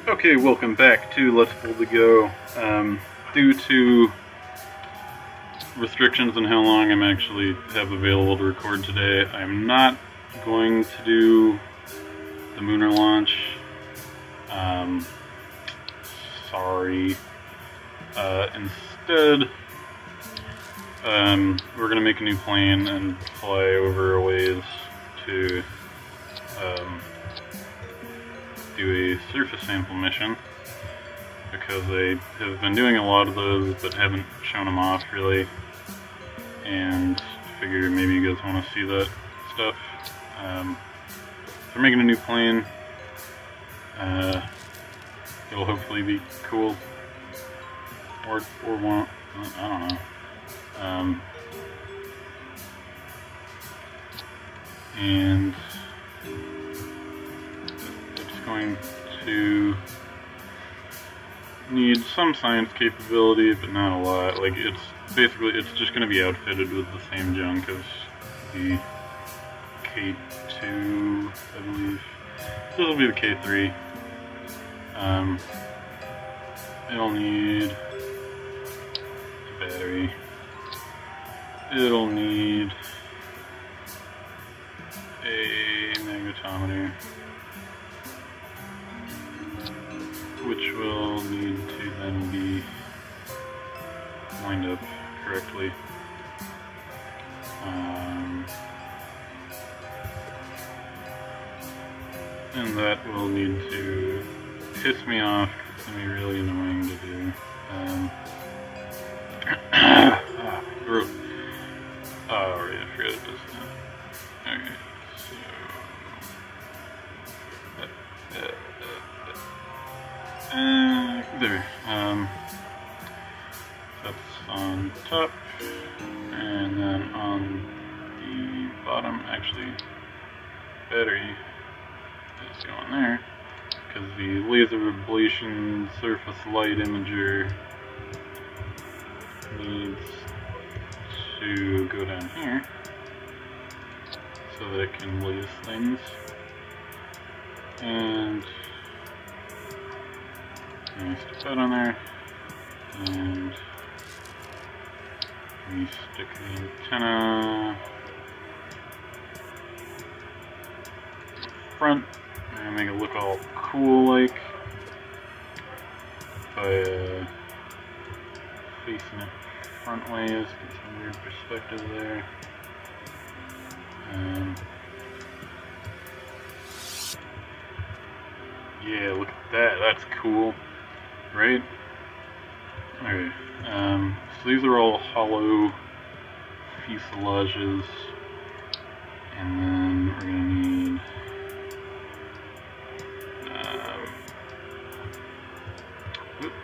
Okay, welcome back to Let's Pull the Go. Due to restrictions on how long I'm actually have available to record today, I'm not going to do the Mooner launch. Sorry. Instead, we're gonna make a new plane and fly over a ways to do a surface sample mission, because I have been doing a lot of those but haven't shown them off really, and figure maybe you guys want to see that stuff. So we're making a new plane. It'll hopefully be cool, or won't, I don't know. And it's going to need some science capability, but not a lot. Like, it's just going to be outfitted with the same junk as the K2, I believe. This will be the K3. It'll need a battery. It'll need a magnetometer, which will need to then be lined up correctly. And that will need to piss me off, because it's going to be really annoying to do. Gross. Oh, right, I forgot it does that. Okay, so... there. That's on top, and then on the bottom, actually, battery is going there, because the laser ablation surface light imager needs to go down here so that it can lace things. And we stick that on there, and we stick the antenna front and make it look all cool like by facing it front ways. Get some weird perspective there. Yeah, look at that. That's cool, right? Okay. So these are all hollow fuselages, and then we're gonna need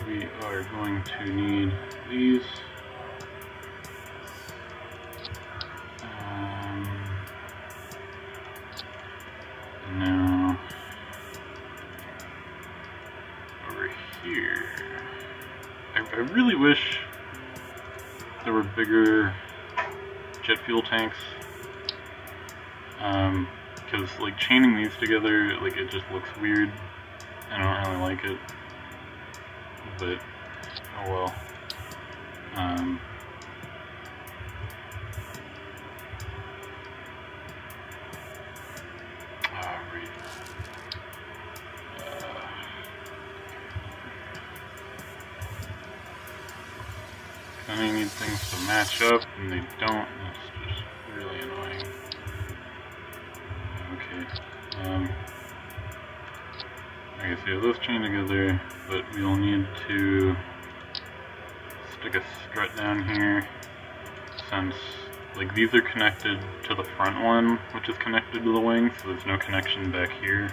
we are going to need these. Now over here, I really wish there were bigger jet fuel tanks, because like chaining these together, like, it just looks weird. I don't really like it, but oh well. I need things to match up, and they don't. That's just really annoying. Okay. Okay, so you have those chained together, but we'll need to stick a strut down here, since, like, these are connected to the front one, which is connected to the wing, so there's no connection back here,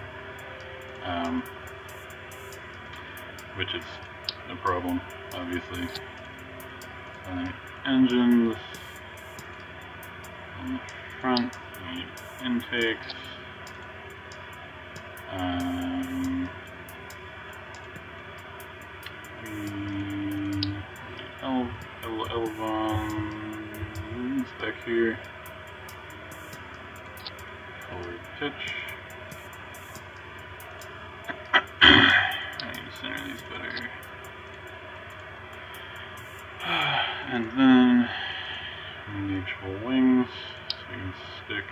which is a problem, obviously. Engines on the front, we need intakes. Elevons back here. Forward pitch. And then engage full wings, so you can stick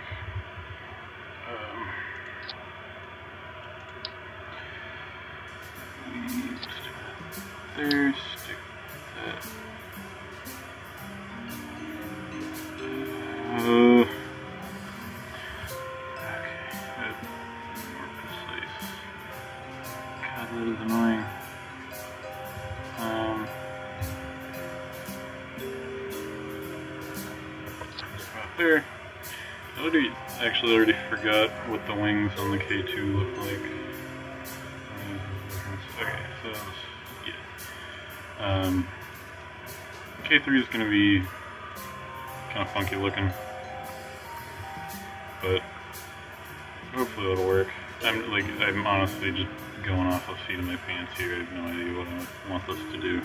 there, stick that. Okay, that's more precise. God, that is annoying. There. I actually already forgot what the wings on the K2 look like. Okay, so yeah. K3 is going to be kind of funky looking, but hopefully it'll work. I'm honestly just going off the seat of my pants here. I have no idea what I want this to do.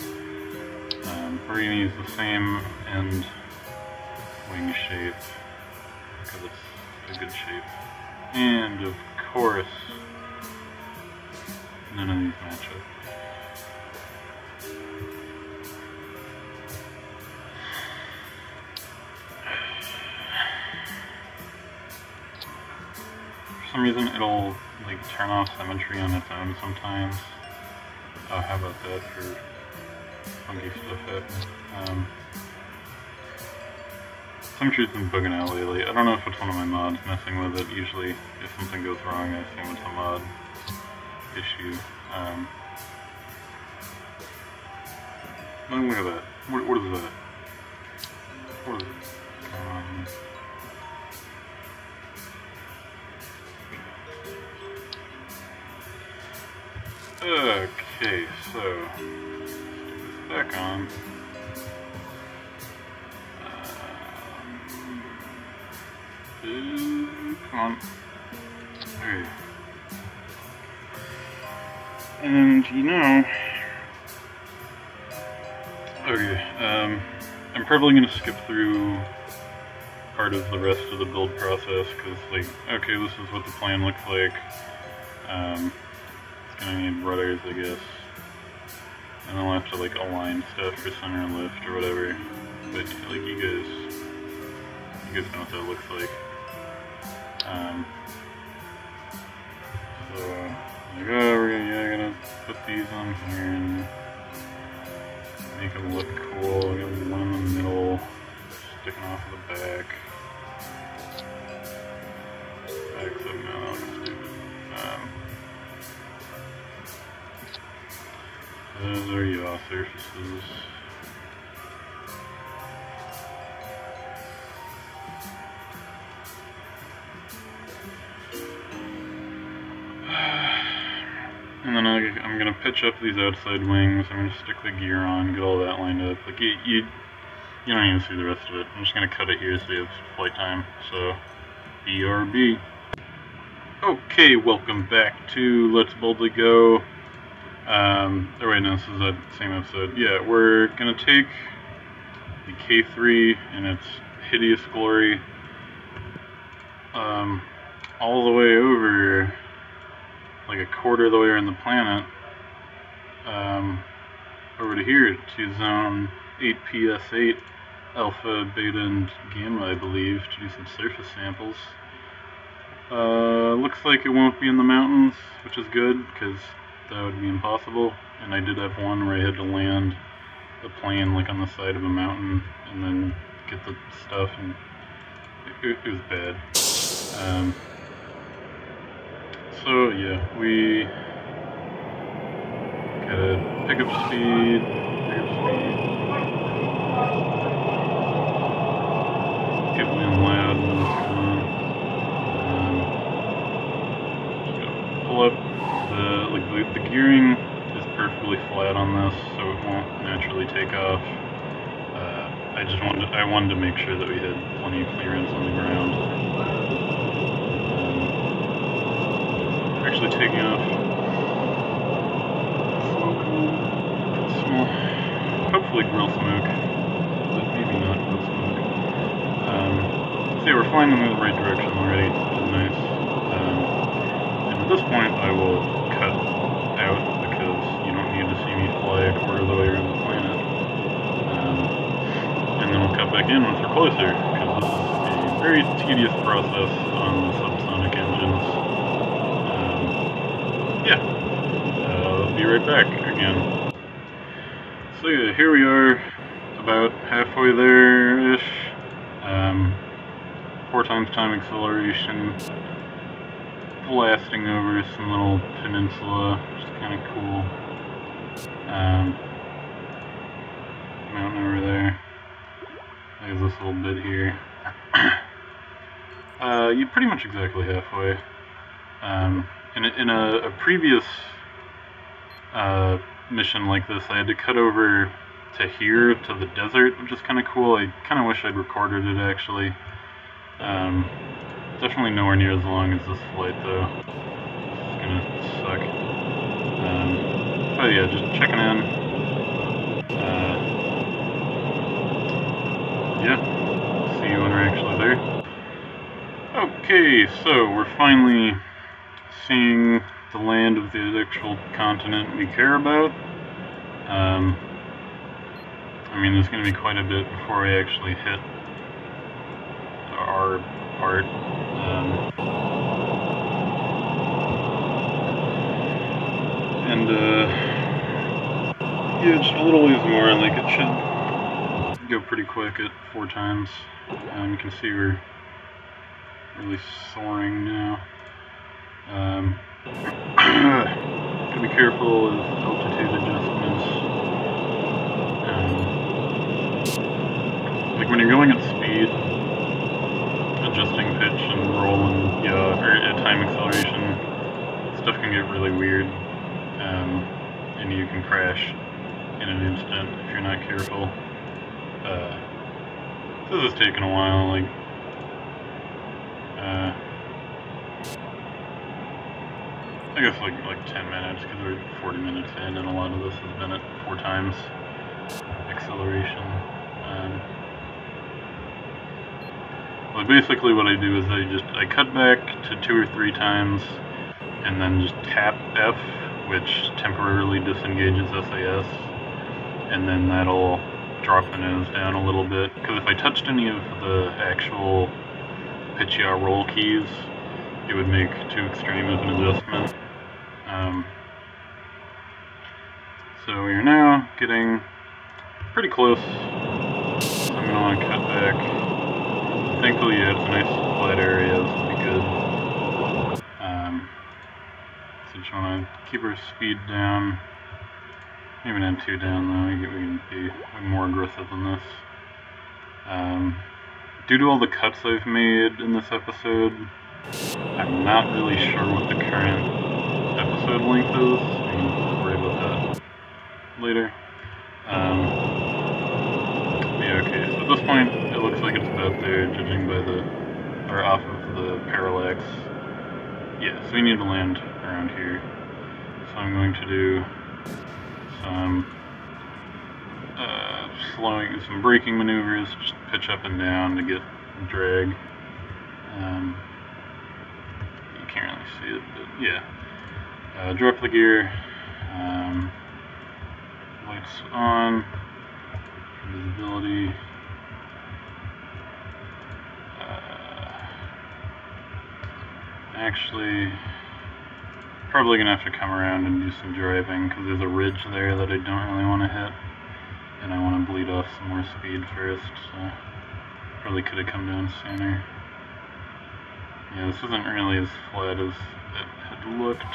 We're going to use the same end wing shape because it's a good shape, and of course none of these match up. For some reason it'll like turn off symmetry on its own sometimes. How about that for funky stuff happening? Symmetry's been bugging out lately. I don't know if it's one of my mods messing with it. Usually if something goes wrong I assume it's a mod issue. Look at that. What is that? What is it? Okay, so stick this back on. Come on. There. And you know, okay, I'm probably going to skip through part of the rest of the build process, because, like, okay, this is what the plan looks like. It's going to need rudders, I guess. And I'll have to, like, align stuff for center lift or whatever. But, like, you guys know what that looks like. So, like, oh, we're gonna put these on here and make them look cool. I got one in the middle, sticking off the back. Back's up now, that looks stupid. Those are yaw surfaces. And then I'm going to pitch up these outside wings. I'm going to stick the gear on, get all that lined up. Like you don't even see the rest of it. I'm just going to cut it here so you have flight time. So, BRB. Okay, welcome back to Let's Boldly Go. Oh wait, no, this is the same episode. Yeah, we're going to take the K3 in its hideous glory all the way over, like a quarter of the way around the planet, over to here, to zone 8PS8, alpha, beta, and gamma, I believe, to do some surface samples. Looks like it won't be in the mountains, which is good, because that would be impossible, and I did have one where I had to land the plane, like, on the side of a mountain, and then get the stuff, and it was bad. So yeah, we gotta pick up speed, get wind loud when it's on. Just gotta pull up the gearing is perfectly flat on this, so it won't naturally take off. I wanted to make sure that we had plenty of clearance on the ground. Actually taking off. Small, hopefully grill smoke, but maybe not grill smoke. So yeah, we're flying in the right direction already, which is nice. And at this point I will cut out, because you don't need to see me fly a quarter of the way around the planet. back in once we're closer, because this is a very tedious process on the subsonic engines. Yeah, I'll be right back again. So yeah, here we are, about halfway there-ish. 4 times time acceleration, blasting over some little peninsula, which is kind of cool. Mountain over there. There's this little bit here. You're pretty much exactly halfway. In a previous mission like this, I had to cut over to here, to the desert, which is kind of cool. I kind of wish I'd recorded it, actually. Definitely nowhere near as long as this flight, though. It's gonna suck. But yeah, just checking in. Yeah, see you when we're actually there. Okay, so we're finally seeing the land of the actual continent we care about. I mean, there's going to be quite a bit before we actually hit our part. Yeah, just a little ways more, like it should go pretty quick at 4 times. You can see we're really soaring now. Gotta be careful with altitude adjustments. Like when you're going at speed, adjusting pitch and roll and or at time acceleration, stuff can get really weird, and you can crash in an instant if you're not careful. This is taking a while, like, I guess like 10 minutes, because we're 40 minutes in, and a lot of this has been at 4 times acceleration. But basically what I do is I cut back to 2 or 3 times, and then just tap F, which temporarily disengages SAS, and then that'll drop the nose down a little bit, because if I touched any of the actual pitch yaw roll keys, it would make too extreme of an adjustment. So we are now getting pretty close, so I'm going to want to cut back. Thankfully, yeah, it's a nice flat area, this will be good. So just want to keep our speed down. Maybe not too down though, we can be more aggressive than this. Due to all the cuts I've made in this episode, I'm not really sure what the current episode length is. We can worry about that later. Yeah, okay, so at this point, it looks like it's about there, judging by or off of the parallax. Yeah, so we need to land around here. So I'm going to do some some braking maneuvers, just pitch up and down to get drag. You can't really see it, but yeah. Drop the gear. Lights on. Visibility. Actually, probably gonna have to come around and do some driving, because there's a ridge there that I don't really want to hit, and I want to bleed off some more speed first, so probably could have come down sooner. Yeah, this isn't really as flat as it had looked,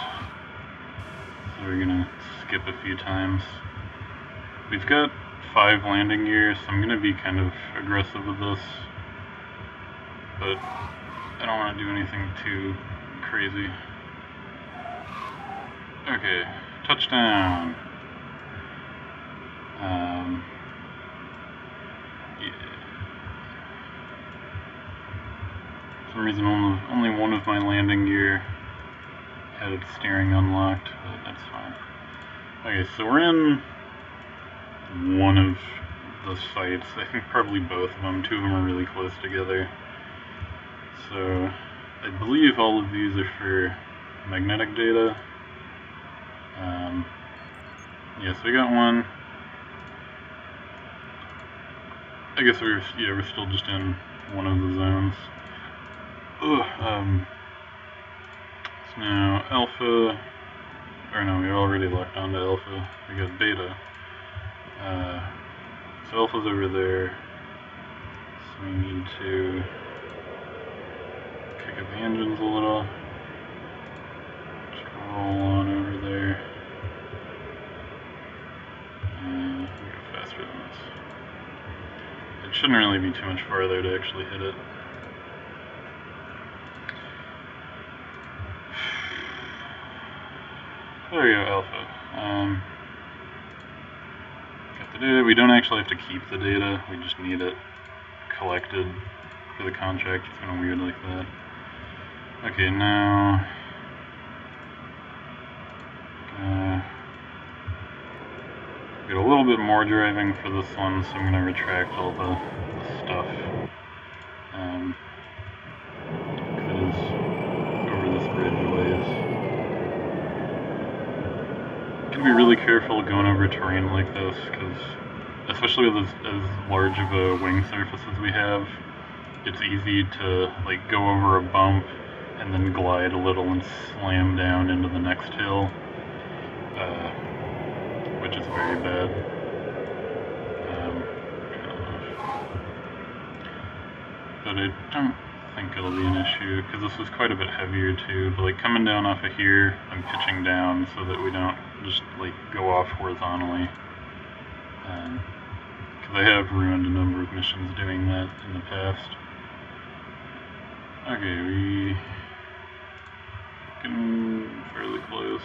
so we're gonna skip a few times. We've got 5 landing gears, so I'm gonna be kind of aggressive with this, but I don't want to do anything too crazy. Okay, touchdown. Yeah. For some reason, only one of my landing gear had its steering unlocked, but that's fine. Okay, so we're in one of the sites. I think probably both of them. 2 of them are really close together. So I believe all of these are for magnetic data. Yeah, so we got one. I guess we're still just in one of the zones. Ugh, so now alpha, or no, we already locked onto alpha. We got beta. So alpha's over there. So we need to kick up the engines a little. Just roll on over there. And we go faster than this. It shouldn't really be too much farther to actually hit it. There we go, alpha. Got the data. We don't actually have to keep the data, we just need it collected for the contract. It's kind of weird like that. Okay, now get a little bit more driving for this one, so I'm going to retract all the stuff. Because it is over this bridge a ways. Gotta be really careful going over terrain like this, because especially with as large of a wing surface as we have, it's easy to like go over a bump and then glide a little and slam down into the next hill, which is very bad. But I don't think it'll be an issue, because this is quite a bit heavier too. But like coming down off of here, I'm pitching down so that we don't just like go off horizontally. Because I have ruined a number of missions doing that in the past. Okay, we getting fairly close.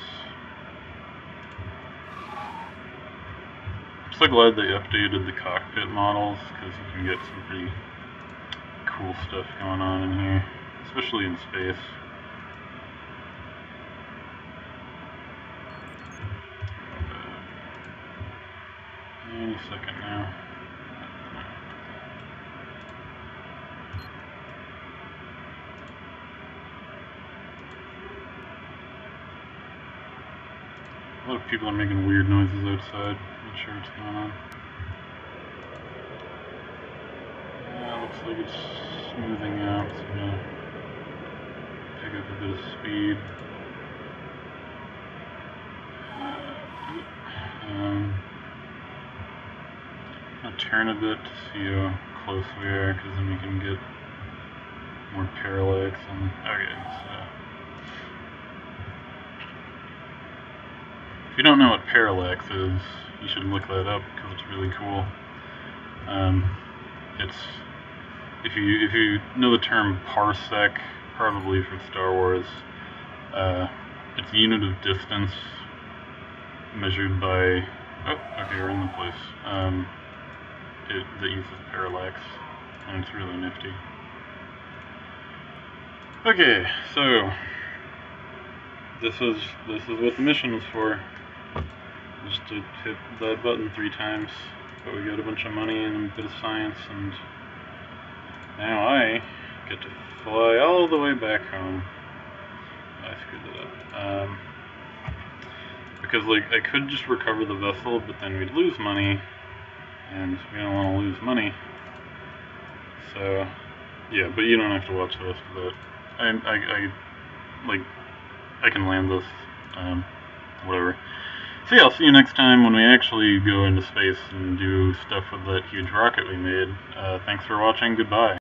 I'm so glad they updated the cockpit models, because you can get some pretty cool stuff going on in here, especially in space. Any second now. A lot of people are making weird noises outside. Not sure what's going on. Yeah, looks like it's smoothing out, so I'm gonna pick up a bit of speed. I'll turn a bit to see how close we are, because then we can get more parallax. And okay, so if you don't know what parallax is, you should look that up, because it's really cool. It's if you know the term parsec, probably from Star Wars, it's a unit of distance measured by. Oh, okay, we're in the place. That uses parallax, and it's really nifty. Okay, so this is what the mission was for. Just to hit that button 3 times, but we got a bunch of money and a bit of science, and now I get to fly all the way back home. I screwed it up. Because like I could just recover the vessel, but then we'd lose money, and we don't want to lose money. So yeah, but you don't have to watch the rest of it. I can land this, whatever. So yeah, I'll see you next time when we actually go into space and do stuff with that huge rocket we made. Thanks for watching, goodbye.